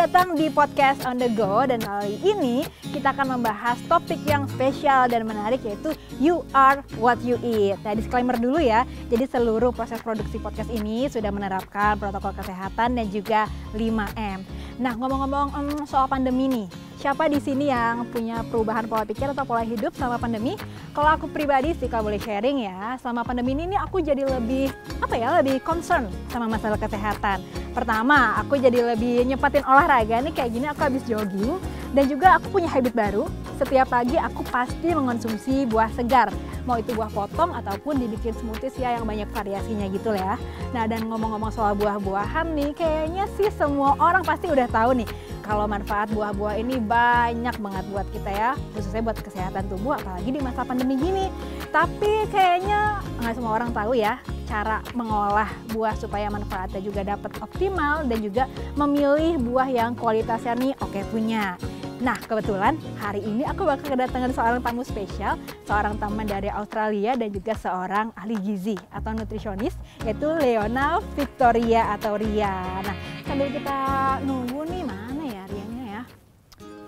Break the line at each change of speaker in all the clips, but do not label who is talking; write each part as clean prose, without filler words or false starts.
datang di podcast On The Go, dan kali ini kita akan membahas topik yang spesial dan menarik, yaitu You Are What You Eat. Nah, disclaimer dulu ya, jadi seluruh proses produksi podcast ini sudah menerapkan protokol kesehatan dan juga 5M. Nah, ngomong-ngomong soal pandemi nih, siapa di sini yang punya perubahan pola pikir atau pola hidup selama pandemi? Kalau aku pribadi sih, kalau boleh sharing ya, selama pandemi ini aku jadi lebih lebih concern sama masalah kesehatan. Pertama, aku jadi lebih nyepatin olahraga nih, kayak gini aku habis jogging, dan juga aku punya habit baru. Setiap pagi aku pasti mengonsumsi buah segar, mau itu buah potong ataupun dibikin smoothies ya yang banyak variasinya gitu lah ya. Nah, dan ngomong-ngomong soal buah-buahan nih, kayaknya sih semua orang pasti udah tahu nih kalau manfaat buah-buah ini banyak banget buat kita ya, khususnya buat kesehatan tubuh, apalagi di masa pandemi gini. Tapi kayaknya nggak semua orang tahu ya cara mengolah buah supaya manfaatnya juga dapat optimal dan juga memilih buah yang kualitasnya nih oke punya. Nah, kebetulan hari ini aku bakal kedatangan seorang tamu spesial, seorang teman dari Australia dan juga seorang ahli gizi atau nutrisionis, yaitu Leona Victoria atau Ria. Nah, sambil kita nunggu nih, mana ya Rianya ya?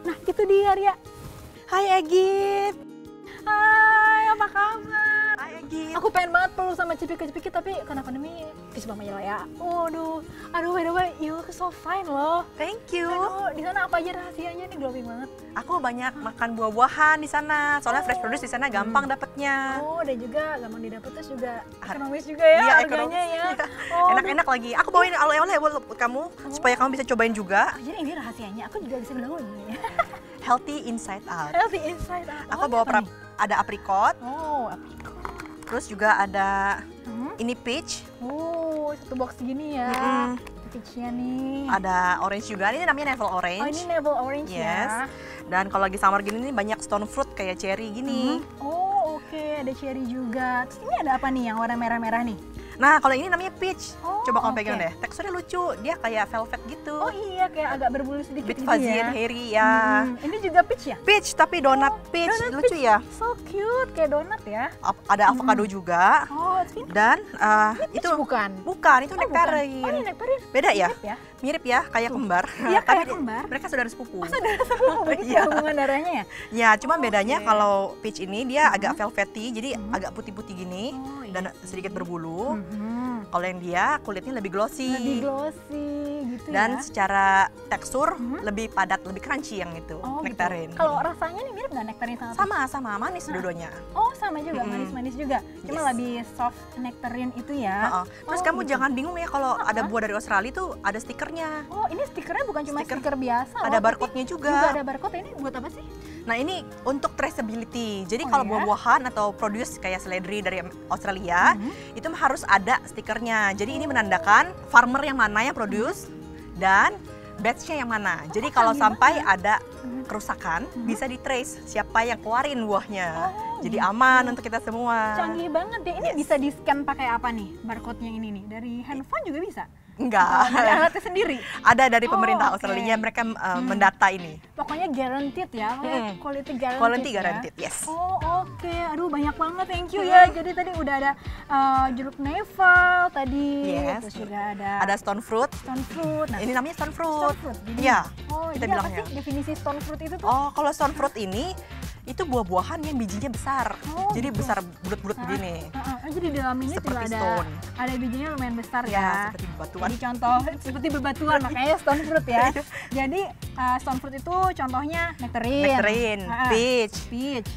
Nah, itu dia Ria. Hai Egit. Hai, apa kabar?
Hai Egit.
Aku pengen banget peluk sama cipika-cipiki, tapi karena pandemi peace banget lah ya. Aduh, by the way, you look so fine loh.
Thank you.
Aduh, di sana apa aja rahasianya nih, glowing banget.
Aku banyak makan buah-buahan di sana. Soalnya fresh produce di sana gampang dapetnya.
Oh, dan juga gampang didapat, terus juga ekonomis juga ya,
Iya,
harganya
ekonomis.
ya. Oh,
Enak-enak lagi. Aku bawain oleh-oleh buat kamu supaya kamu bisa cobain juga.
jadi ini rahasianya, aku juga bisa bilang ini ya.
Healthy inside out.
Healthy inside out.
Aku bawa
apa nih?
ada apricot,
Oh, apricot.
terus juga ada ini peach,
Oh, satu box gini ya. Peachnya nih.
ada orange juga. Ini namanya navel orange.
Oh, ini navel orange
Yes.
ya.
Dan kalau lagi summer gini nih banyak stone fruit kayak cherry gini.
Oh, oke, ada cherry juga. Terus ini ada apa nih yang warna merah-merah nih?
Nah, kalau ini namanya peach.
Oh,
Coba kamu pegang
oke.
deh. Teksturnya lucu. Dia kayak velvet gitu.
Oh iya, kayak agak berbulu sedikit
Bit
gitu
fuzzy
ya.
and hairy ya.
Ini juga peach ya?
Peach tapi donut peach.
donut
Lucu
peach.
ya.
So cute, kayak donat ya.
Ada avocado juga.
Oh, ini
Dan
peach
itu
bukan?
bukan, itu
Oh,
nektarin.
bukan. Oh, ini nektarin.
Beda ya?
Mirip ya?
Mirip ya, kayak kembar.
Iya,
Tapi
kayak kembar.
Mereka saudara sepupu.
Begitu
Iya.
hubungan darahnya ya?
Ya, cuma bedanya
oke.
kalau peach ini dia agak velvety, jadi agak putih-putih gini
Oh, iya.
dan sedikit berbulu.
Mhm.
Kalau yang dia kulitnya lebih glossy.
Lebih glossy gitu
Dan
ya.
secara tekstur lebih padat, lebih crunchy yang itu,
Oh,
nektarin.
gitu. Kalau rasanya nih mirip nggak nektarin sama peach?
Sama manis dua-duanya.
Oh, sama juga, manis-manis juga. Cuma
Yes.
lebih soft nektarin itu ya.
Heeh. Terus
Oh,
kamu
gitu.
jangan bingung ya kalau ada buah dari Australia tuh ada stikernya.
Oh, ini stikernya bukan cuma
Stiker.
stiker biasa loh,
Ada
tapi
barcode-nya juga.
ada barcode. Ini buat apa sih?
Nah, ini untuk traceability. Jadi
Oh,
kalau
ya?
buah-buahan atau produce kayak seledri dari Australia, itu harus ada stikernya. Jadi ini menandakan farmer yang mana yang produce dan batch-nya yang mana. Jadi kalau
canggih
sampai
banget.
ada kerusakan, bisa di-trace siapa yang keluarin buahnya.
Oh,
Jadi
gitu.
aman untuk kita semua.
Canggih banget deh. Ini
Yes.
bisa di-scan pakai apa nih? Barcode-nya ini nih. Dari handphone juga bisa?
Enggak.
Dari alatnya sendiri?
Ada dari
Oh,
pemerintah
oke.
Australia, mereka mendata ini.
Pokoknya guaranteed ya, quality guaranteed.
Quality
ya?
guaranteed, yes.
Oh, oke. Aduh, banyak banget, thank you ya. Jadi tadi udah ada jeruk neval tadi,
Yes.
terus juga ada
Ada stone fruit.
stone fruit. Nah,
Ini namanya stone fruit.
stone fruit. Jadi,
Iya.
oh,
kita
jadi apa
bilangnya.
sih definisi stone fruit itu tuh?
Oh, kalau stone fruit ini itu buah-buahan yang bijinya besar.
Oh,
Jadi
gitu.
besar bulat-bulat begini.
Jadi di dalam ini juga
Seperti
ada
stone.
bijinya lumayan besar
Ya,
ya.
seperti bebatuan.
Jadi contoh seperti bebatuan, makanya stone fruit ya. Jadi stone fruit itu contohnya nectarine,
Nectarine, peach,
peach,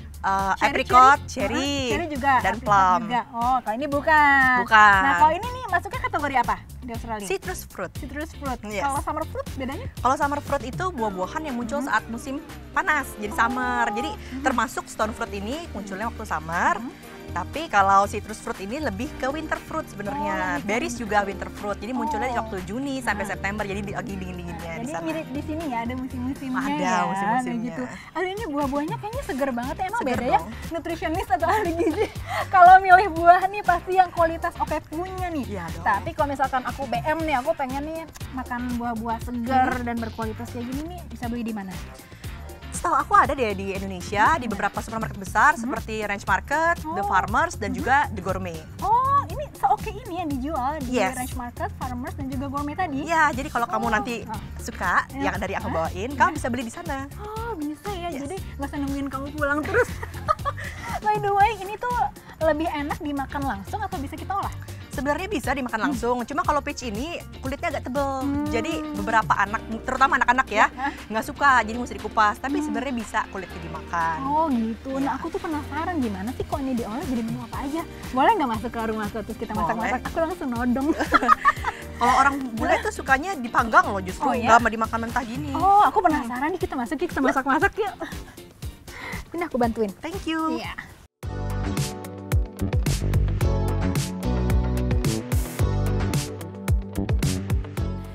apricot, cherry,
cherry juga,
dan
apricot
plum.
juga. Oh, kalau ini bukan.
Bukan.
Nah, kalau ini nih masuknya kategori apa di Australia?
Citrus fruit.
Citrus fruit.
Yes.
Kalau summer fruit bedanya?
Kalau summer fruit itu buah-buahan yang muncul saat musim panas, jadi summer. Jadi termasuk stone fruit ini munculnya waktu summer. Tapi kalau citrus fruit ini lebih ke winter fruit sebenarnya.
lebih ke
Berries juga winter fruit. Jadi munculnya di
Oh.
waktu Juni sampai September. Jadi lagi dingin-dinginnya di
Jadi
sana.
mirip di sini ya, ada musim-musimnya
Ada
ya.
musim-musimnya.
kayak gitu. Aduh, ini buah-buahnya kayaknya seger banget ya. Emang
Seger
beda ya
dong.
nutritionist atau ahli gizi. Kalau milih buah nih pasti yang kualitas oke punya nih.
Iya dong.
Tapi kalau misalkan aku BM nih, aku pengen nih makan buah-buah segar dan berkualitas kayak gini nih, bisa beli di mana?
Setahu aku ada deh di Indonesia, di beberapa supermarket besar seperti Ranch Market, The Farmers, dan juga The Gourmet.
Oh, ini seoke ini yang dijual di
Yes.
Ranch Market, Farmers, dan juga Gourmet tadi?
Iya, jadi kalau kamu nanti
Ah.
suka
Ya.
yang dari aku bawain, kamu bisa beli di sana.
Oh, bisa ya.
Yes.
Jadi nggak usah nungguin kamu pulang terus. By the way, ini tuh lebih enak dimakan langsung atau bisa kita olah?
Sebenarnya bisa dimakan langsung, cuma kalau peach ini kulitnya agak tebel. Jadi beberapa anak, terutama anak-anak ya, nggak suka, jadi mesti dikupas. Tapi sebenarnya bisa kulitnya dimakan.
Oh gitu. Nah aku tuh penasaran gimana sih kok ini diolah jadi menu apa aja? Boleh nggak masuk ke rumahku terus kita masak-masak? Aku langsung nodong.
Kalau orang bule tuh sukanya dipanggang loh justru,
Oh, ya?
nggak mau dimakan mentah gini.
Oh aku penasaran nih, kita masuk yuk, kita masak-masak yuk. Ini aku bantuin.
Thank you.
Iya.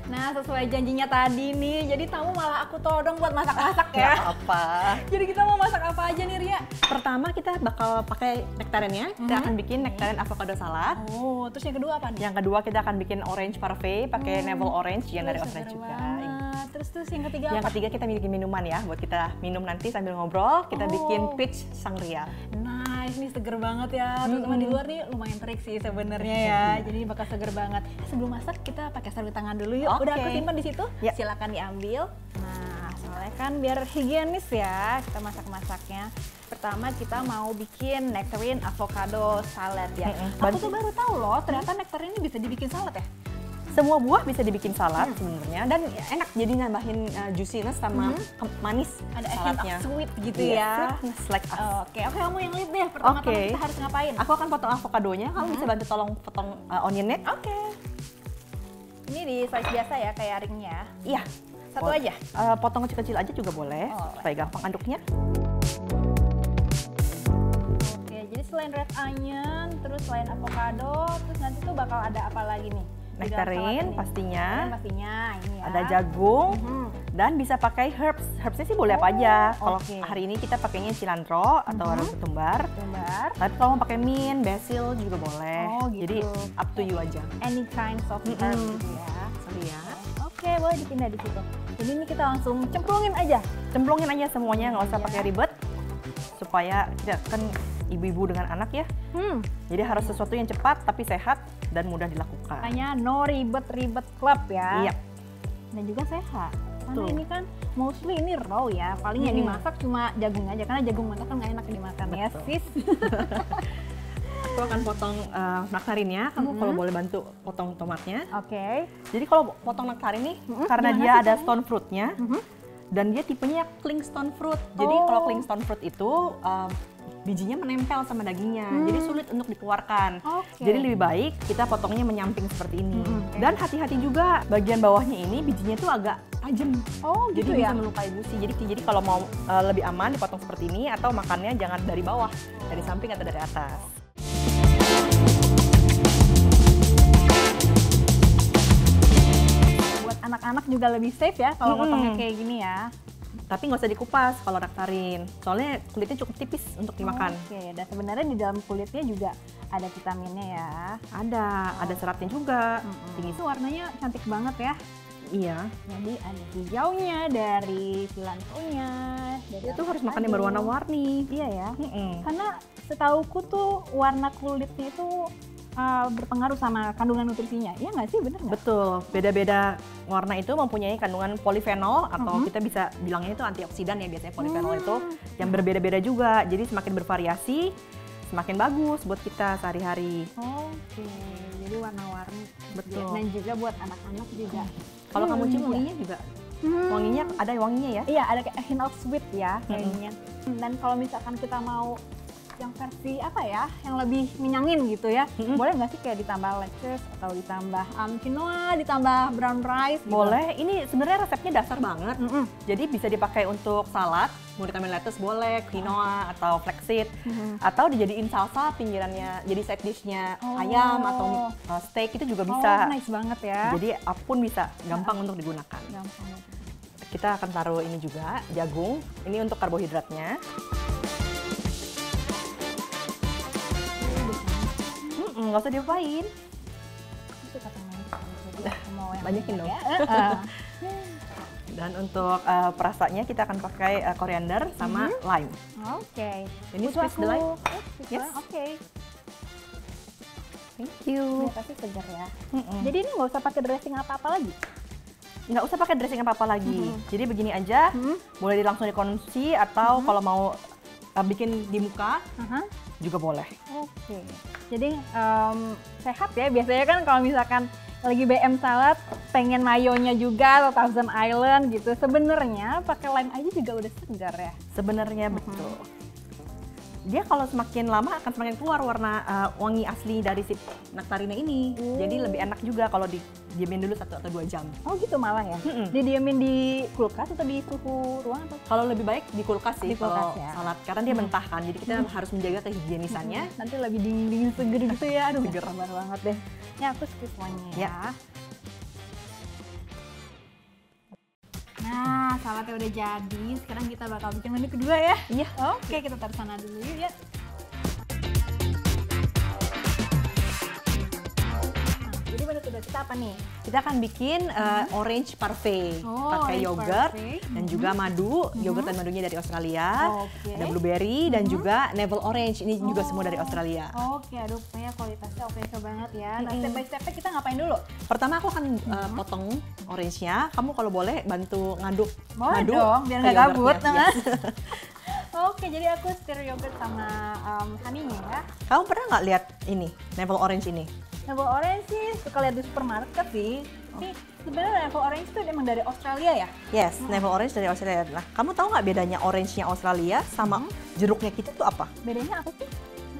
Nah, sesuai janjinya tadi nih, jadi tamu malah aku todong buat masak-masak ya.
Nggak apa.
Jadi kita mau masak apa aja nih, Ria?
Pertama kita bakal pakai nektarinnya, kita akan bikin nektarin avocado salad.
Oh, terus yang kedua apa nih?
Yang kedua kita akan bikin orange parfait pakai navel orange yang dari
Seger
Australia juga.
banget. Terus yang ketiga
Yang
apa?
ketiga kita bikin minuman ya, buat kita minum nanti sambil ngobrol. Kita bikin peach sangria.
Nice, nih seger banget ya. Teman-teman di luar nih lumayan terik sih sebenarnya ya. Jadi bakal seger banget. Sebelum masak kita pakai sarung tangan dulu yuk. Udah aku
Oke.
simpan di situ.
Ya.
Silakan diambil. Nah, soalnya kan biar higienis ya kita masak-masaknya. Pertama kita mau bikin nectarine avocado salad ya. Aku tuh baru tahu loh, ternyata nectarine ini bisa dibikin salad ya.
Semua buah bisa dibikin salad sebenarnya dan enak, jadi nambahin juiciness sama manis
Ada a hint
saladnya.
of sweet gitu
Yes,
ya.
sweetness like us.
Oke, kamu yang lead deh. Pertama-tama
Oke.
kita harus ngapain?
Aku akan potong avokadonya, kamu bisa bantu tolong potong onionnya.
Oke. Ini di size biasa ya, kayak ringnya.
Iya.
Satu aja?
Potong kecil-kecil aja juga boleh,
Oh,
supaya gampang aduknya.
Oke, jadi selain red onion, terus selain avocado, terus nanti tuh bakal ada apa lagi nih? Di dalam salad
Nectarin
ini?
pastinya,
Nectarin pastinya, ini ya.
ada jagung,
Mhm.
dan bisa pakai herbs. Herbsnya sih boleh apa aja. Kalau
oke.
hari ini kita pakainya cilantro atau rambut ketumbar.
Ketumbar.
Tapi kalau mau pakai mint, basil juga boleh.
Oh, gitu.
Jadi up to you aja.
Any kinds of herbs gitu ya.
Sorry ya.
Oke, boleh dipindah di situ. Jadi ini kita langsung cemplungin aja.
Cemplungin aja semuanya, nggak usah
Iya.
pakai ribet. Supaya kita kan ibu-ibu dengan anak ya. Jadi harus sesuatu yang cepat tapi sehat dan mudah dilakukan.
Makanya no ribet-ribet club ya.
Iya.
Dan juga sehat. Karena
Betul.
ini kan mostly ini raw ya. Paling yang dimasak cuma jagung aja. Karena jagung mentah kan nggak enak dimakan ya,
Betul.
sis.
Aku akan potong nektarinnya. Kamu kalau boleh bantu potong tomatnya.
Oke.
Jadi kalau potong nektarin nih, karena
gimana
dia
sih
ada stone fruitnya, dan dia tipenya clingstone fruit. Jadi kalau clingstone fruit itu bijinya menempel sama dagingnya, jadi sulit untuk dikeluarkan.
Oke.
Jadi lebih baik kita potongnya menyamping seperti ini. Dan hati-hati juga bagian bawahnya ini bijinya tuh agak tajam.
Oh gitu
Jadi
ya.
bisa melukai gusi. Jadi kalau mau lebih aman dipotong seperti ini atau makannya jangan dari bawah, dari samping atau dari atas.
Buat anak-anak juga lebih safe ya kalau potongnya kayak gini ya.
Tapi nggak usah dikupas kalau nektarin, soalnya kulitnya cukup tipis untuk dimakan.
Oke, dan sebenarnya di dalam kulitnya juga ada vitaminnya ya.
Ada seratnya juga. Tinggi.
Itu warnanya cantik banget ya.
Iya.
Jadi ada hijaunya dari cilantronya. dari
Itu harus makan
avocado.
yang berwarna-warni.
Iya ya.
Mm-mm.
Karena setauku tuh warna kulitnya itu berpengaruh sama kandungan nutrisinya. Iya nggak sih, bener nggak?
Betul, beda-beda warna itu mempunyai kandungan polifenol atau kita bisa bilangnya itu antioksidan ya biasanya polifenol itu yang berbeda-beda juga. Jadi semakin bervariasi, semakin bagus buat kita sehari-hari.
Oke, jadi warna-warni.
Betul.
Dan juga buat anak-anak juga.
Kalau kamu cium wanginya juga, wanginya ada wanginya ya.
Iya, ada kayak a hint of sweet ya kayaknya. Dan kalau misalkan kita mau yang versi apa ya, yang lebih menyangin gitu ya, boleh nggak sih kayak ditambah lettuce atau ditambah quinoa, ditambah brown rice gitu?
Boleh, ini sebenarnya resepnya dasar banget. Jadi bisa dipakai untuk salad, mau ditambahin lettuce boleh, quinoa atau flaxseed, atau dijadiin salsa pinggirannya, jadi side dishnya ayam atau steak itu juga bisa.
Oh, nice banget ya.
Jadi apapun bisa, gampang untuk digunakan.
Gampang.
Kita akan taruh ini juga, jagung. Ini untuk karbohidratnya. Nggak usah diapain.
Aku suka temen, jadi aku mau yang
Banyakin
banyak
dong.
ya.
Dan untuk perasanya kita akan pakai koriander sama lime.
Oke.
Ini
Butuh
squeeze the lime.
Yes.
Yes.
Oke.
Thank you.
Pasti segar ya. Jadi ini nggak usah pakai dressing apa-apa lagi.
Nggak usah pakai dressing apa-apa lagi. Jadi begini aja, boleh langsung dikonsumsi atau kalau mau bikin di muka juga boleh.
Oke. Jadi sehat ya. Biasanya kan kalau misalkan lagi BM salad, pengen mayonya juga atau Thousand Island gitu. Sebenarnya pakai lime aja juga udah segar ya.
Sebenarnya betul. Dia kalau semakin lama akan semakin keluar warna wangi asli dari si nektarina ini. Jadi lebih enak juga kalau didiamin dulu 1 atau 2 jam.
Oh gitu malah ya? Didiamin di kulkas atau di suhu ruang atau?
Kalau lebih baik di kulkas sih
Di kulkas
kalau
ya.
salad, karena dia mentah kan. Jadi kita harus menjaga kehigienisannya.
Nanti lebih dingin-dingin seger gitu ya. Aduh,
Seger.
sabar banget deh. Ini aku skip semuanya ya. Nah, saladnya udah jadi. Sekarang kita bakal bikin menu kedua ya.
Iya.
Oke, kita taruh sana dulu yuk ya. Nah, jadi menu kedua kita apa nih?
Kita akan bikin orange parfait
Oh,
pakai
orange
yogurt
parfait.
dan juga madu. Yogurt dan madunya dari Australia.
Oke.
Ada blueberry dan juga navel orange. Ini juga semua dari Australia.
Oke, aduh kayaknya kualitasnya oke banget ya. Nah, step by step-nya kita ngapain dulu?
Pertama aku akan potong orange-nya. Kamu kalau boleh bantu ngaduk
Boleh
madu
dong, biar
ke
nggak gabut.
yogurtnya. Yes.
Oke, jadi aku stir yogurt sama honey-nya ya.
Kamu pernah nggak lihat ini navel orange ini?
Navel orange sih suka lihat di supermarket sih. Ini sebenarnya navel orange itu emang dari Australia ya?
Yes, navel orange dari Australia. Nah, kamu tahu nggak bedanya orange-nya Australia sama jeruknya kita tuh apa?
Bedanya apa sih?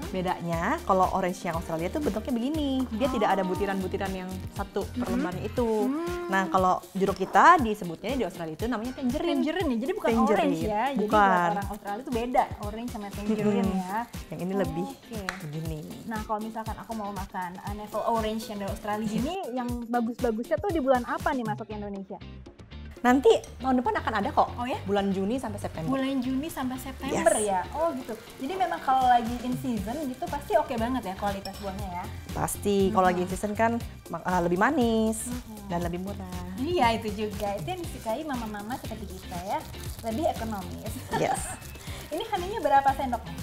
Bedanya kalau orange yang Australia tuh bentuknya begini. Dia tidak ada butiran-butiran yang satu per lembarnya itu. Nah, kalau jeruk kita disebutnya di Australia itu namanya tangerine.
Tangerine ya, jadi bukan
Tangerine.
orange ya. Jadi
Bukan.
buat orang Australia itu beda, orange sama tangerine ya.
Yang ini lebih
Oke.
begini.
Nah, kalau misalkan aku mau makan navel orange yang dari Australia ini, yang bagus-bagusnya tuh di bulan apa nih masuk ke Indonesia?
Nanti tahun depan akan ada kok.
Oh ya?
Bulan Juni sampai September.
Bulan Juni sampai September
Yes.
ya? Oh gitu. Jadi memang kalau lagi in season gitu pasti oke banget ya kualitas buahnya ya?
Pasti kalau lagi season kan lebih manis dan lebih murah.
Iya itu juga, itu yang disukai mama-mama seperti kita ya, lebih ekonomis.
Yes.
Ini honey-nya berapa sendok nih?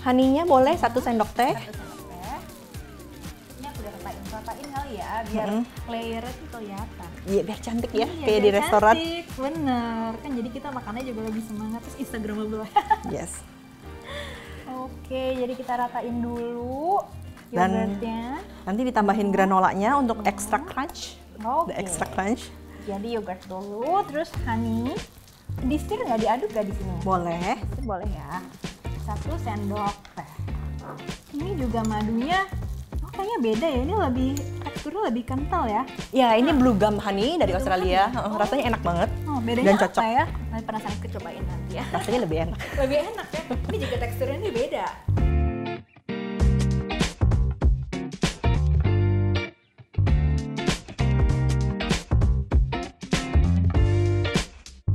Honey-nya boleh 1 sendok teh.
1 sendok teh. Ini aku udah ratain kali ya, biar layernya tuh kelihatan.
Iya, biar cantik ya,
Iya,
kayak di
biar
restoran.
cantik, bener. Kan jadi kita makannya juga lebih semangat, terus instagramable.
Yes.
Oke, jadi kita ratain dulu
Dan
yogurtnya.
nanti ditambahin granolanya untuk extra crunch.
Oke.
The extra crunch.
Jadi yogurt dulu, terus honey. Di stir nggak diaduk nggak di sini?
Boleh.
Itu boleh ya. 1 sendok teh. Ini juga madunya, oh kayaknya beda ya. Ini lebih teksturnya lebih kental ya.
Ya, ini blue gum honey dari Australia. Rasanya enak banget.
Oh, bedanya
Dan
apa
cocok.
ya? Nanti penasaran aku cobain nanti ya.
Rasanya lebih enak.
Lebih enak ya. Ini juga teksturnya ini beda.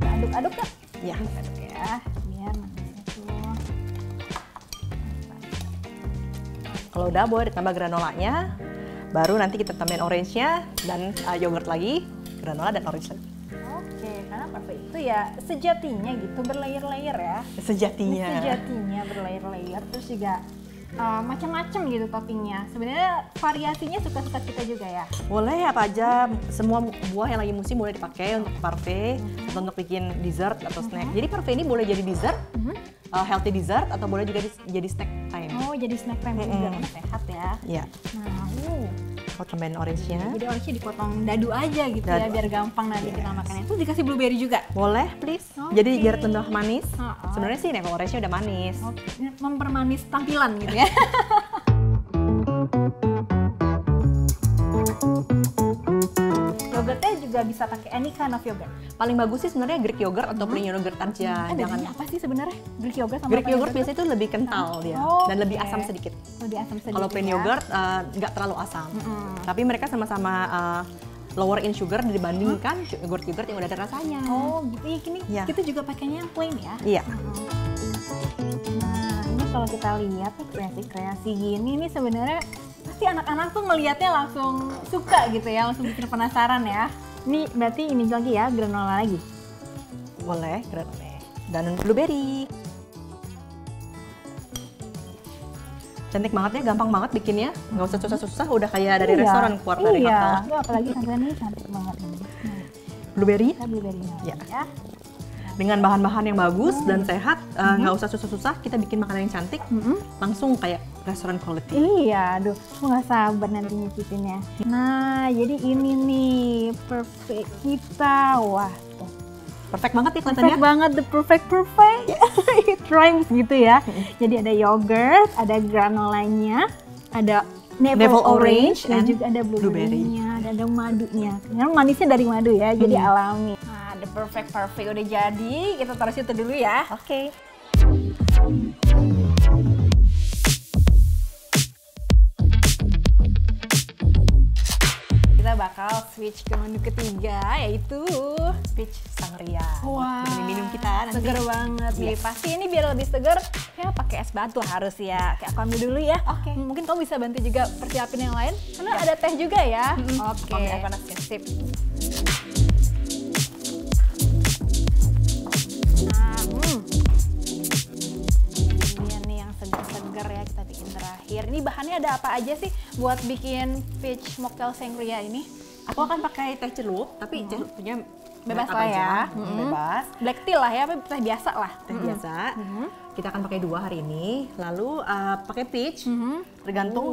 Aduk-aduk Kak.
Ya.
Aduk ya, biar manisnya tuh.
Kalau udah boleh ditambah granolanya. Baru nanti kita tambahin orange-nya dan yogurt lagi, granola dan orange lagi.
Oke, karena parfait itu ya sejatinya gitu berlayer-layer ya.
Sejatinya.
Sejatinya berlayer-layer, terus juga macam-macam gitu toppingnya. Sebenarnya variasinya suka-suka kita juga ya.
Boleh apa aja, semua buah yang lagi musim boleh dipakai untuk parfait atau untuk bikin dessert atau snack. Jadi parfait ini boleh jadi dessert, healthy dessert atau boleh juga jadi snack time.
Oh, jadi snack time juga karena sehat ya.
Iya.
Nah,
Kalau tambahin orange-nya.
jadi orange dipotong dadu aja gitu ya,
Dadu.
biar gampang nanti kita makannya. Terus dikasih blueberry juga.
Boleh, please.
Oke.
Jadi biar tambah manis.
Ha-ha.
Sebenarnya sih navel orange-nya udah manis.
Oke, mempermanis tampilan gitu ya. Yogurtnya juga bisa pakai any kind of yogurt.
Paling bagus sih sebenarnya Greek yogurt atau plain yogurt aja. Jangan
Bedanya apa sih sebenarnya Greek yogurt sama
Greek
plain
yogurt biasanya itu lebih kental dia
Oh,
dan lebih
oke.
asam sedikit.
Lebih asam sedikit.
Kalau plain
ya.
yogurt nggak terlalu asam. Tapi mereka sama-sama lower in sugar dibandingkan yogurt-yogurt yang udah ada rasanya.
Oh, gitu. Ini
Iya.
kita juga pakainya yang plain ya.
Iya.
Nah, ini kalau kita lihat nih kreasi-kreasi gini nih sebenarnya pasti anak-anak tuh ngelihatnya langsung suka gitu ya, langsung bikin penasaran ya. Ini berarti ini lagi ya, granola lagi.
Boleh, granola. Dan blueberry. Cantik banget ya, gampang banget bikinnya. Nggak usah susah-susah, udah kayak dari restoran keluar dari hotel.
Iya, apalagi sangria ini cantik banget ini.
Blueberry
Kita blueberry-nya
Ya.
ya.
dengan bahan-bahan yang bagus dan sehat, nggak usah susah-susah, kita bikin makanan yang cantik, langsung kayak restoran quality.
Iya, aduh, aku nggak sabar nanti nyicipinnya. Nah, jadi ini nih perfect kita. Wah, tuh.
Perfect banget ya
Perfect
kelihatannya.
banget, the perfect. It rhymes gitu ya. Jadi ada yogurt, ada granolanya, ada navel orange, dan
and
juga ada blueberry-nya, dan ada madunya. Karena manisnya dari madu ya, jadi alami. Nah, the perfect udah jadi. Kita taruh situ dulu ya.
Oke.
Kita bakal switch ke menu ketiga, yaitu
Peach sangria.
wah,
Minum kita nanti.
seger banget nih. Pasti ini biar lebih seger, ya pakai es batu harus ya. Kayak aku ambil dulu ya.
Oke.
Mungkin kamu bisa bantu juga persiapin yang lain, karena ada teh juga ya. Oke.
Ambil air panas ya.
Sip. Nah, ini nih yang seger-seger ya, kita bikin terakhir. Ini bahannya ada apa aja sih buat bikin peach mocktail sangria ini?
Aku akan pakai teh celup, tapi celupnya
Bebas
apa
lah
aja.
ya.
Bebas.
Black tea lah ya, apa teh biasa lah.
Teh biasa. Kita akan pakai 2 hari ini. Lalu pakai peach. Tergantung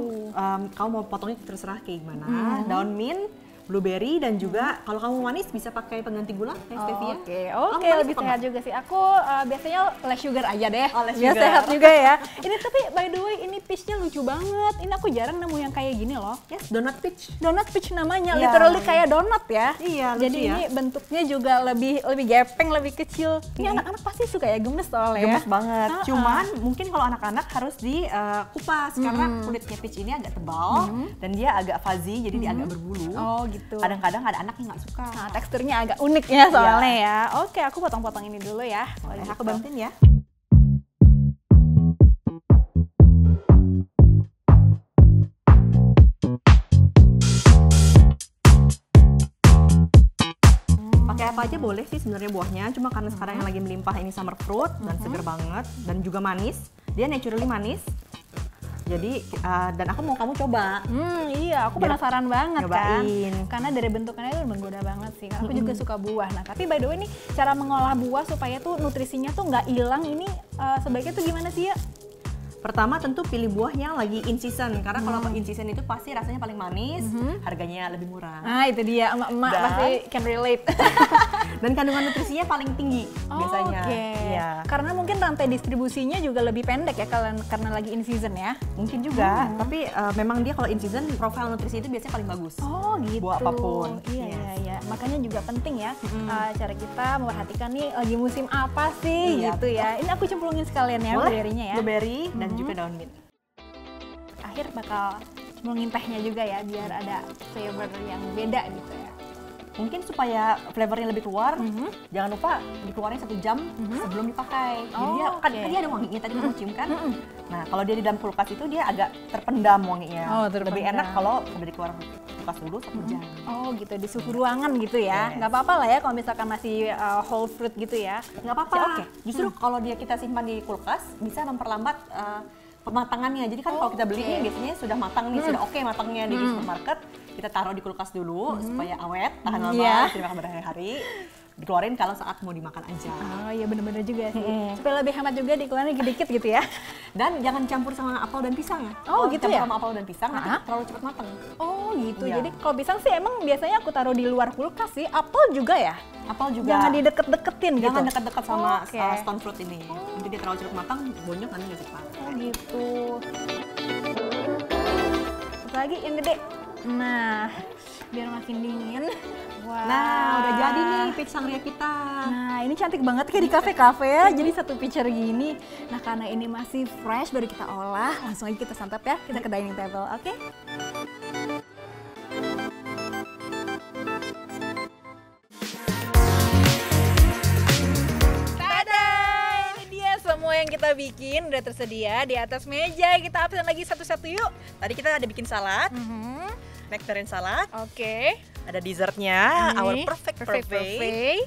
kamu mau potongnya terserah kayak gimana. Daun mint, blueberry, dan juga kalau kamu manis bisa pakai pengganti gula kayak stevia.
Oke,
Kamu manis
lebih
apa
sehat
nggak?
juga sih. Aku biasanya less sugar aja deh.
Oh, less
Biar
sugar.
sehat juga ya. Ini tapi by the way, ini peachnya lucu banget. Ini aku jarang nemu yang kayak gini loh.
Yes, donut peach.
Donut peach namanya,
Iya.
literally kayak donut ya.
Iya, lucu
Jadi
ya.
ini bentuknya juga lebih gepeng, lebih kecil. Ini anak-anak pasti suka ya, gemes soalnya.
Gemes banget.
Ah,
Cuman mungkin kalau anak-anak harus dikupas karena kulitnya peach ini agak tebal dan dia agak fuzzy, jadi dia agak berbulu.
Oh gitu.
Kadang-kadang ada anak yang nggak suka.
Nah, teksturnya agak unik ya soalnya ya. Oke, aku potong-potong ini dulu ya.
Boleh, aku bantuin ya. Pakai apa aja boleh sih sebenarnya buahnya, cuma karena sekarang yang lagi melimpah ini summer fruit dan seger banget dan juga manis. Dia naturally manis. Jadi dan aku mau kamu coba.
Iya, aku
Biar
penasaran banget
nyobain.
kan. Karena dari bentukannya itu menggoda banget sih. Aku juga suka buah. Nah, tapi by the way nih, cara mengolah buah supaya tuh nutrisinya tuh nggak hilang ini sebaiknya tuh gimana sih ya?
Pertama tentu pilih buah yang lagi in season, karena kalau in season itu pasti rasanya paling manis, harganya lebih murah.
Nah, itu dia. Emak-emak
Dan-
pasti can relate.
Dan kandungan nutrisinya paling tinggi biasanya.
Oke.
Iya.
Karena mungkin rantai distribusinya juga lebih pendek ya karena lagi in season ya.
Mungkin juga, tapi memang dia kalau in season profil nutrisi itu biasanya paling bagus.
Oh gitu.
Buah apapun.
Iya,
Yes.
iya, iya. Makanya juga penting ya cara kita memperhatikan nih lagi musim apa sih
Iya,
gitu ya. Ini aku cemplungin sekalian ya blueberry-nya ya.
Blueberry dan juga daun mint.
Akhir bakal cemplungin tehnya juga ya biar ada flavor yang beda gitu ya.
Mungkin supaya flavornya lebih keluar, jangan lupa dikeluarin 1 jam sebelum dipakai. Jadi dia kan
oke.
tadi ada wanginya tadi kamu cium kan. Nah kalau dia di dalam kulkas itu dia agak terpendam wanginya.
Oh,
Lebih
terpendam.
enak kalau udah dikeluar kulkas dulu 1 jam.
Oh gitu, di suhu ruangan gitu ya.
Yes.
Nggak apa-apa lah ya kalau misalkan masih whole fruit gitu ya.
Nggak apa-apa.
Ya, oke.
Justru kalau dia kita simpan di kulkas bisa memperlambat pematangannya. Jadi kan kalau kita beli ini biasanya sudah matang nih, sudah oke matangnya di supermarket. Kita taruh di kulkas dulu supaya awet, tahan lama,
Iya.
bisa dimakan berhari-hari. Dikeluarin kalau saat mau dimakan aja.
Oh iya bener-bener juga sih. Supaya lebih hemat juga dikeluarin dikit-dikit gitu ya.
Dan jangan campur sama apel dan pisang.
Oh,
Kalau
gitu
campur
ya?
sama apel dan pisang nanti
Hah?
terlalu cepat matang.
Oh gitu.
Iya.
Jadi kalau pisang sih emang biasanya aku taruh di luar kulkas sih. Apel juga ya?
Apel juga.
Jangan dideket-deketin gitu.
Jangan dekat-dekat sama
Oke.
stone fruit ini. Nanti dia terlalu cepat matang, bonyok nanti nggak cepat.
Oh gitu. Satu lagi yang gede. Nah, biar makin dingin. Wah.
Nah, udah jadi nih peach sangria kita.
Nah, ini cantik banget kayak di kafe-kafe ya. Jadi satu pitcher gini. Nah, karena ini masih fresh baru kita olah, langsung aja kita santap ya. Kita ke dining table, oke? Tada! Ini dia semua yang kita bikin udah tersedia di atas meja. Kita absen lagi satu-satu yuk.
Tadi kita ada bikin salad, nectarine salad,
Oke.
ada dessertnya,
Ini,
our perfect parfait,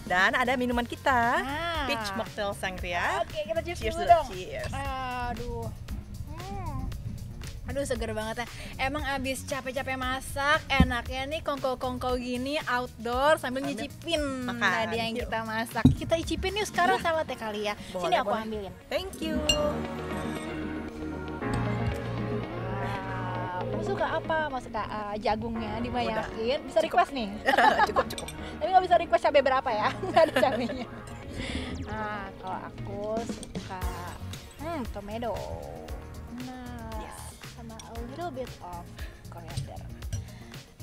dan ada minuman kita, peach mocktail sangria.
Oke, kita cheers
Cheers
dulu
dulu,
dong.
cheers.
Aduh. Aduh seger banget ya. Emang abis capek-capek masak, enaknya nih kongko-kongko gini outdoor sambil nyicipin
makan.
tadi yang
Yuk.
kita masak. Kita icipin yuk sekarang saladnya kali ya.
Boleh,
Sini aku
boleh.
ambilin.
Thank you.
Kamu suka apa? Mau suka jagungnya dibanyakin? Bisa
Cukup.
request nih.
Cukup.
Tapi nggak bisa request cabai berapa ya? Nggak ada cabainya. Nah, kalau aku suka tomato. Nah, sama a little bit of coriander.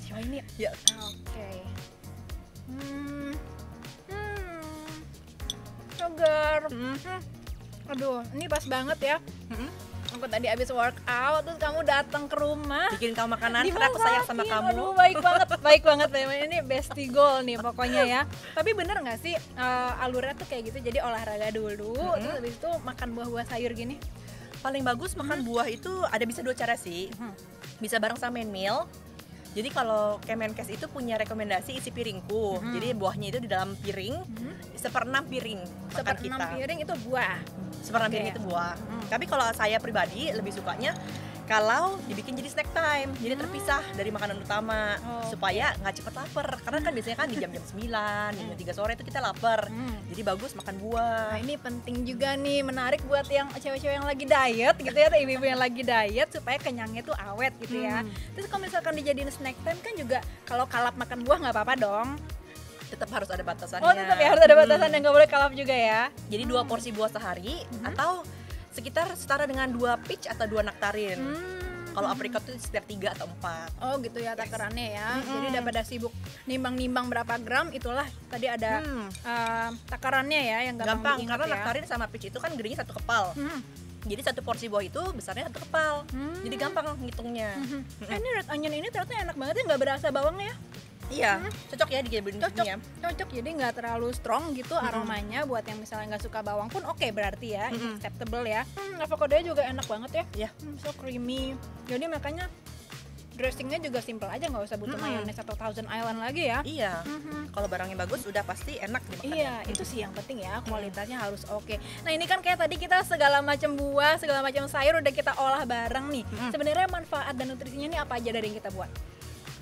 Coba ini.
Ya.
Oke. Sugar. Aduh, ini pas banget ya. Aku tadi habis workout, terus kamu datang ke rumah.
Bikin kamu makanan karena aku sayang sama
Dimasakin.
kamu.
Aduh, baik banget ini bestie goal nih pokoknya ya. Tapi bener nggak sih alurnya tuh kayak gitu, jadi olahraga dulu, terus habis itu makan buah-buah sayur gini.
Paling bagus makan buah itu ada bisa 2 cara sih. Bisa bareng sama main meal. Jadi kalau Kemenkes itu punya rekomendasi isi piringku. Jadi buahnya itu di dalam piring, 1/6 piring makan
Seperti
kita.
6 piring itu buah.
1/6 piring
Oke.
itu buah. Tapi kalau saya pribadi lebih sukanya kalau dibikin jadi snack time, jadi terpisah dari makanan utama supaya nggak cepet lapar. Karena kan biasanya kan di jam-jam 9, jam 3 sore itu kita lapar. Jadi bagus makan buah.
Nah ini penting juga nih, menarik buat yang cewek-cewek yang lagi diet gitu ya, atau ibu-ibu yang lagi diet supaya kenyangnya tuh awet gitu ya. Terus kalau misalkan dijadiin snack time kan juga kalau kalap makan buah nggak apa-apa dong.
Tetap harus ada batasannya.
Oh tetap ya harus ada batasan yang nggak boleh kalap juga ya.
Jadi 2 porsi buah sehari atau sekitar setara dengan 2 peach atau 2 nektarin. Kalau aprikot itu sekitar 3 atau 4.
Oh gitu ya takarannya ya. Jadi daripada sibuk nimbang-nimbang berapa gram, itulah tadi ada takarannya ya yang
Gampang
diingat
karena
ya.
nektarin sama peach itu kan gedenya 1 kepal. Jadi 1 porsi buah itu besarnya 1 kepal. Jadi gampang ngitungnya.
Ini red onion ini ternyata enak banget ya, nggak berasa bawangnya ya.
Iya, cocok ya dijadiin
Cocok,
ya.
cocok jadi nggak terlalu strong gitu aromanya. Buat yang misalnya nggak suka bawang pun oke berarti ya, ini acceptable ya. Avokadonya juga enak banget ya.
Iya.
So creamy. Jadi makanya dressingnya juga simple aja, nggak usah butuh mayonnaise atau Thousand Island lagi ya.
Iya. Kalau barangnya bagus udah pasti enak dimakan.
Iya, itu sih yang penting ya, kualitasnya harus oke. Nah ini kan kayak tadi kita segala macam buah, segala macam sayur udah kita olah bareng nih. Sebenarnya manfaat dan nutrisinya nih apa aja dari yang kita buat?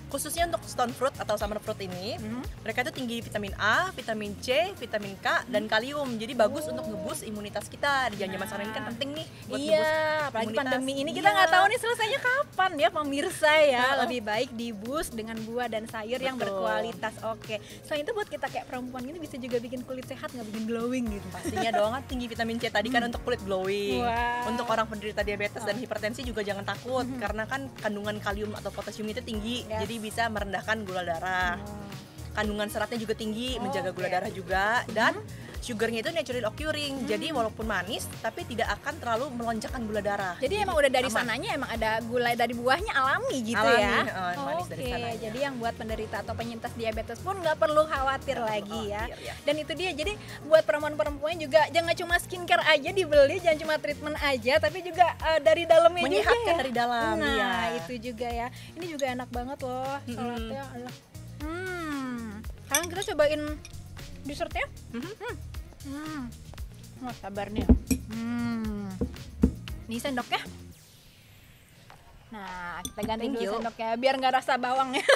Khususnya untuk stone fruit atau summer fruit ini, mereka itu tinggi vitamin A, vitamin C, vitamin K, dan kalium. Jadi bagus untuk ngeboost imunitas kita. Di zaman sekarang ini kan penting nih buat
Iya,
ngeboost
apalagi
imunitas.
pandemi ini kita
Iya.
nggak tahu nih selesainya kapan ya pemirsa ya. Lebih baik di boost dengan buah dan sayur yang
Betul.
berkualitas. Oke. Selain itu buat kita kayak perempuan ini bisa juga bikin kulit sehat, nggak bikin glowing gitu.
Pastinya dong kan tinggi vitamin C tadi kan untuk kulit glowing.
Wow.
Untuk orang penderita diabetes dan hipertensi juga jangan takut karena kan kandungan kalium atau potasium itu tinggi.
Yes.
Jadi bisa merendahkan gula darah. Kandungan seratnya juga tinggi, menjaga gula
Oke.
darah juga, dan sugarnya itu naturally occurring. Jadi walaupun manis tapi tidak akan terlalu melonjakkan gula darah.
Jadi emang udah dari
aman.
sananya emang ada gula dari buahnya alami gitu
Alami,
ya.
manis dari
Oke,
sananya.
jadi yang buat penderita atau penyintas diabetes pun nggak perlu khawatir lagi ya.
khawatir, ya.
Dan itu dia, jadi buat perempuan-perempuan juga jangan cuma skincare aja dibeli, jangan cuma treatment aja, tapi juga dari dalamnya
Menyehatkan
juga ya.
dari dalam,
Nah
iya.
itu juga ya. Ini juga enak banget loh saladnya. Sekarang kita cobain dessertnya. Wah sabar nih. Ini sendoknya. Nah, kita ganti
Thank
dulu
you.
sendoknya biar nggak rasa bawangnya.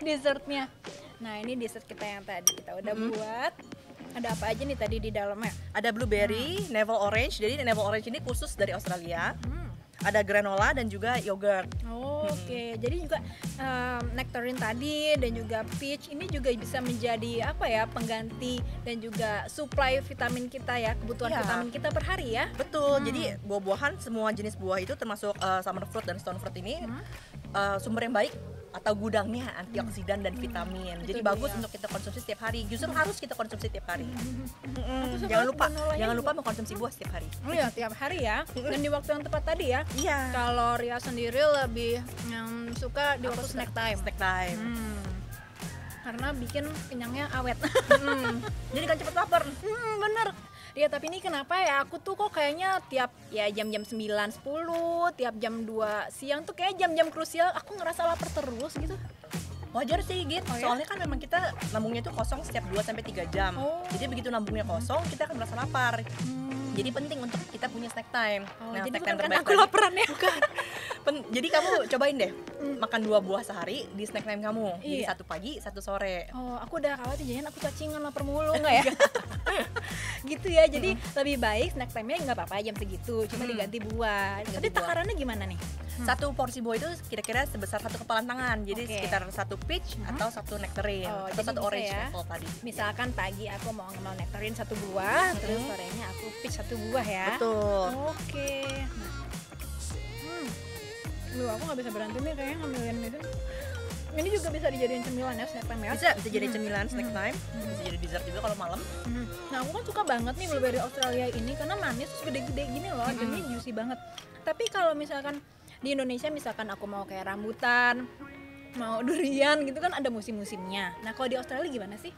Dessertnya. Nah, ini dessert kita yang tadi kita udah buat. Ada apa aja nih tadi di dalamnya?
Ada blueberry, navel orange. Jadi navel orange ini khusus dari Australia. Ada granola dan juga yogurt.
Oke, jadi juga nectarine tadi dan juga peach ini juga bisa menjadi apa ya, pengganti dan juga supply vitamin kita ya, kebutuhan
Iya.
vitamin kita per hari ya.
Betul. Jadi buah-buahan semua jenis buah itu termasuk summer fruit dan stone fruit ini sumber yang baik atau gudangnya antioksidan dan vitamin. Jadi
dia.
bagus untuk kita konsumsi setiap hari. Justru harus kita konsumsi setiap hari.
suka
Jangan lupa,
granolanya
jangan
juga.
lupa mengkonsumsi buah setiap hari.
Oh ya, tiap hari ya. Dan di waktu yang tepat tadi ya.
Iya.
Kalau Ria sendiri lebih suka di waktu snack time.
Snack time.
Karena bikin kenyangnya awet.
Jadi kan cepet lapar.
Bener. Ya tapi ini kenapa ya, aku tuh kok kayaknya tiap ya jam-jam 9, 10, tiap jam 2 siang tuh kayak jam-jam krusial aku ngerasa lapar terus gitu.
Wajar sih gitu.
Oh, ya?
Soalnya kan memang kita lambungnya itu kosong setiap 2 sampai 3 jam.
Oh.
Jadi begitu lambungnya kosong, kita akan merasa lapar. Jadi penting untuk kita punya snack time.
Oh,
Nah,
jadi
snack
bukan
time
karena
terbaik
aku
tadi-
laparan ya.
Bukan. Jadi kamu cobain deh makan 2 buah sehari di snack time kamu. Jadi
Iya.
1 pagi, 1 sore.
Oh, aku udah khawatir jangan aku cacingan lapar mulu nggak ya? Gitu ya, jadi lebih baik snack time-nya nggak apa-apa jam segitu, cuma diganti buah.
Ganti
Tapi
buah.
takarannya gimana nih?
Satu porsi buah itu kira-kira sebesar 1 kepalan tangan. Jadi
Oke.
sekitar 1 peach atau 1 nectarine
Oh,
atau
jadi
1
bisa
orange
ya.
apple tadi.
Misalkan pagi aku mau ngemil nektarin 1 buah, terus sorenya aku peach 1 buah ya.
Betul.
Oke. Nah, aku nggak bisa berhenti nih kayaknya ngambilin itu. Ini juga bisa dijadiin cemilan ya, snack time ya.
Bisa jadi cemilan snack time, bisa jadi dessert juga kalau malam.
Nah, aku kan suka banget nih blueberry Australia ini karena manis terus gede-gede gini loh, dan ini juicy banget. Tapi kalau misalkan di Indonesia misalkan aku mau kayak rambutan, mau durian gitu kan ada musim-musimnya. Nah, kalau di Australia gimana sih?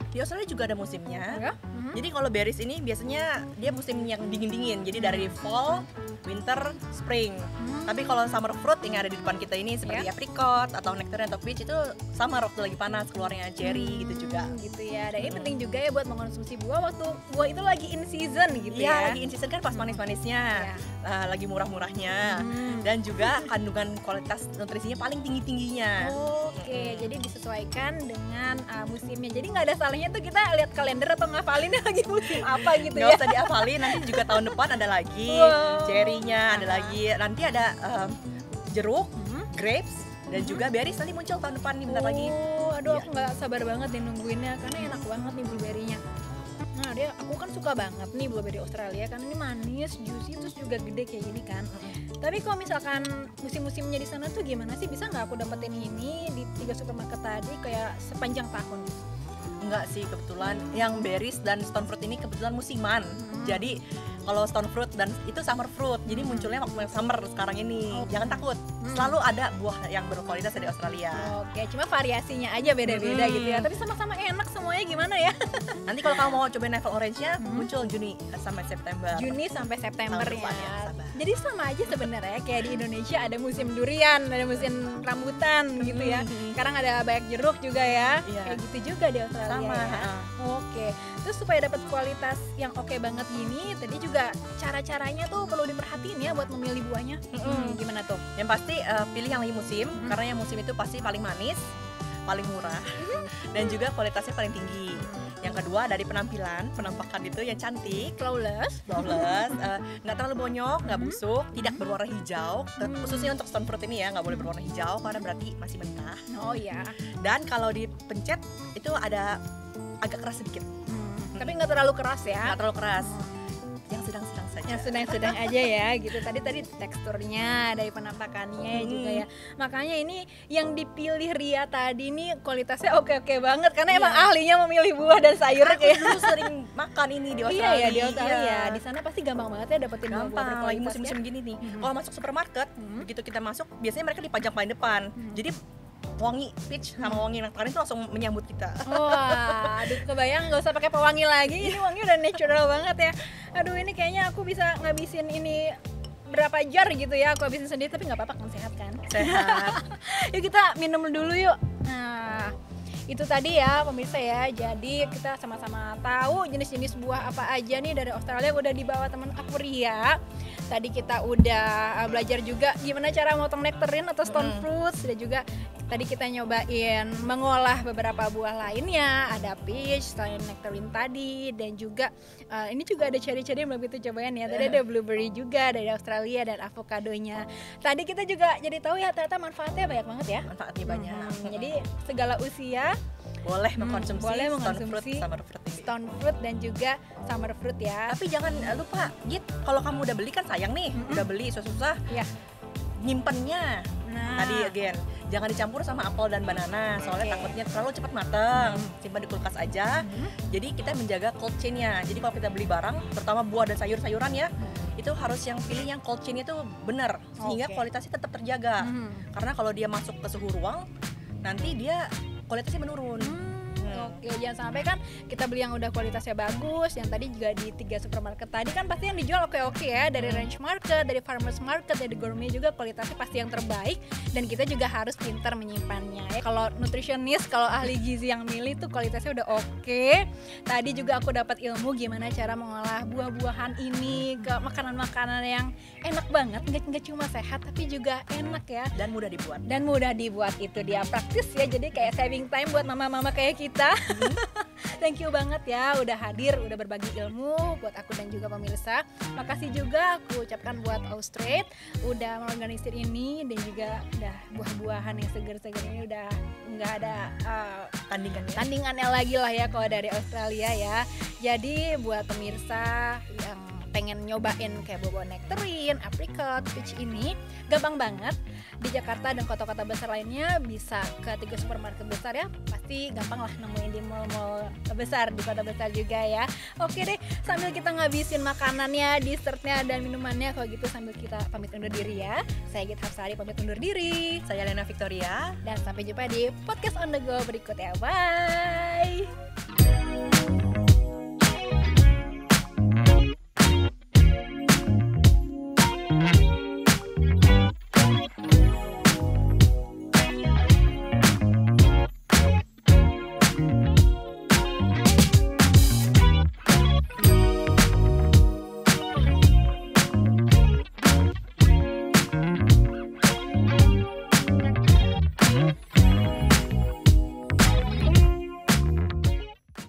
Di Australia juga ada musimnya.
Ya?
Jadi kalau berries ini biasanya dia musim yang dingin-dingin. Jadi dari fall, winter, spring. Tapi kalau summer fruit yang ada di depan kita ini seperti apricot atau nectarine atau peach itu summer waktu lagi panas keluarnya cherry gitu juga.
Gitu ya. Dan ini penting juga ya buat mengkonsumsi buah waktu buah itu lagi in season gitu
Iya,
ya.
lagi in season kan pas manis-manisnya, lagi murah-murahnya, dan juga kandungan kualitas nutrisinya paling tinggi-tingginya.
Oke, jadi disesuaikan dengan musimnya. Jadi nggak ada salahnya tuh kita lihat kalender atau ngafalin lagi musim apa gitu
Nggak
ya.
usah dihafalin, nanti juga tahun depan ada lagi
Wow.
cherry-nya, ada lagi, nanti ada jeruk, grapes, dan juga berries nanti muncul tahun depan nih bentar lagi.
Oh, aduh
Iya.
aku nggak sabar banget nih nungguinnya karena enak banget nih blueberry-nya. Nah, aku kan suka banget nih blueberry Australia karena ini manis, juicy, terus juga gede kayak gini kan. Tapi kalau misalkan musim-musimnya di sana tuh gimana sih? Bisa nggak aku dapetin ini di 3 supermarket tadi kayak sepanjang tahun?
Enggak sih, kebetulan yang berries dan stone fruit ini kebetulan musiman. Jadi kalau stone fruit dan itu summer fruit, jadi munculnya waktu yang summer sekarang ini. Jangan takut, selalu ada buah yang berkualitas dari Australia.
Oke, cuma variasinya aja beda-beda gitu ya. Tapi sama-sama enak semuanya gimana ya?
Nanti kalau kamu mau cobain level orange-nya, muncul Juni sampai September.
Juni sampai September
Tahun depan ya,
ya.
sabar.
Jadi sama aja sebenarnya kayak di Indonesia ada musim durian, ada musim rambutan gitu ya. Sekarang ada banyak jeruk juga ya.
Iya.
Kayak gitu juga di Australia
Sama,
ya.
ha.
Oke. Terus supaya dapat kualitas yang oke banget gini, tadi juga cara-caranya tuh perlu diperhatiin ya buat memilih buahnya. Gimana tuh?
Yang pasti pilih yang lagi musim, karena yang musim itu pasti paling manis, paling murah, dan juga kualitasnya paling tinggi. Yang kedua dari penampilan, penampakan itu yang cantik,
Flawless.
flawless, nggak terlalu bonyok, nggak busuk, tidak berwarna hijau. Khususnya untuk stone fruit ini ya nggak boleh berwarna hijau karena berarti masih mentah.
Oh ya.
Dan kalau dipencet itu ada agak keras sedikit,
Tapi nggak terlalu keras ya.
nggak terlalu keras, yang sedang-sedang saja.
Yang sedang-sedang aja ya gitu. Tadi teksturnya dari penampakannya juga ya. Makanya ini yang dipilih Ria tadi nih kualitasnya oke-oke banget karena emang ahlinya memilih buah dan sayur
Aku
kayak.
dulu sering makan ini di
Iya
Australia.
ya di Australia.
Iya.
Di sana pasti gampang banget ya dapetin buah-buah
Gampang, lagi
berkualitas
musim-musim
ya.
gini nih. Kalau masuk supermarket, begitu kita masuk, biasanya mereka dipajang paling depan. Jadi wangi peach sama wangi nektarin itu langsung menyambut kita.
Wah, aduh kebayang nggak usah pakai pewangi lagi. Ini wangi udah natural banget ya. Aduh ini kayaknya aku bisa ngabisin ini berapa jar gitu ya. Aku habisin sendiri tapi nggak apa-apa kan, sehat kan.
Sehat.
Yuk kita minum dulu yuk. Nah, itu tadi ya pemirsa ya. Jadi kita sama-sama tahu jenis-jenis buah apa aja nih dari Australia udah dibawa teman aku Ria. Tadi kita udah belajar juga gimana cara motong nectarine atau stone fruits, dan juga tadi kita nyobain mengolah beberapa buah lainnya, ada peach, selain nectarine tadi, dan juga ini juga ada cherry-cherry yang belum kita cobain ya. Tadi ada blueberry juga dari Australia dan avokadonya. Tadi kita juga jadi tahu ya ternyata manfaatnya banyak banget ya.
Manfaatnya banyak.
Jadi segala usia
Boleh mengkonsumsi
boleh
stone fruit,
mengkonsumsi
summer fruit ini.
stone fruit dan juga summer fruit ya.
Tapi jangan lupa, Git, kalau kamu udah beli kan sayang nih, udah beli susah-susah,
Ya.
nyimpennya.
Nah,
Tadi again, jangan dicampur sama apel dan banana, soalnya
Oke.
takutnya terlalu cepat mateng. Simpan di kulkas aja. Jadi kita menjaga cold chain-nya. Jadi kalau kita beli barang, terutama buah dan sayur-sayuran ya, itu harus yang pilih yang cold chain-nya itu benar, sehingga
Oke.
kualitasnya tetap terjaga. Karena kalau dia masuk ke suhu ruang, nanti dia kualitasnya menurun.
Oke, jangan sampai kan kita beli yang udah kualitasnya bagus, yang tadi juga di 3 supermarket tadi kan pasti yang dijual oke-oke ya, dari range market, dari farmers market, dari gourmet juga kualitasnya pasti yang terbaik, dan kita juga harus pintar menyimpannya ya. Kalau nutritionist, kalau ahli gizi yang milih tuh kualitasnya udah oke. Tadi juga aku dapat ilmu gimana cara mengolah buah-buahan ini ke makanan-makanan yang enak banget, nggak cuma sehat tapi juga enak ya.
Dan mudah dibuat.
Itu dia, praktis ya, jadi kayak saving time buat mama-mama kayak kita. Thank you banget ya udah hadir, udah berbagi ilmu buat aku dan juga pemirsa. Makasih juga aku ucapkan buat Austrade udah mengorganisir ini, dan juga udah buah-buahan yang seger-seger ini udah nggak ada tandingannya lagi lah ya kalau dari Australia ya. Jadi buat pemirsa yang pengen nyobain kayak buah nectarine, apricot, peach ini gampang banget. Di Jakarta dan kota-kota besar lainnya bisa ke 3 supermarket besar ya. Pasti gampang lah nemuin di mall-mall besar, di kota besar juga ya. Oke deh, sambil kita ngabisin makanannya, dessertnya, dan minumannya, kalau gitu sambil kita pamit undur diri ya. Saya Git Hafsari pamit undur diri.
Saya Lena Victoria.
Dan sampai jumpa di podcast On The Go berikutnya. Bye!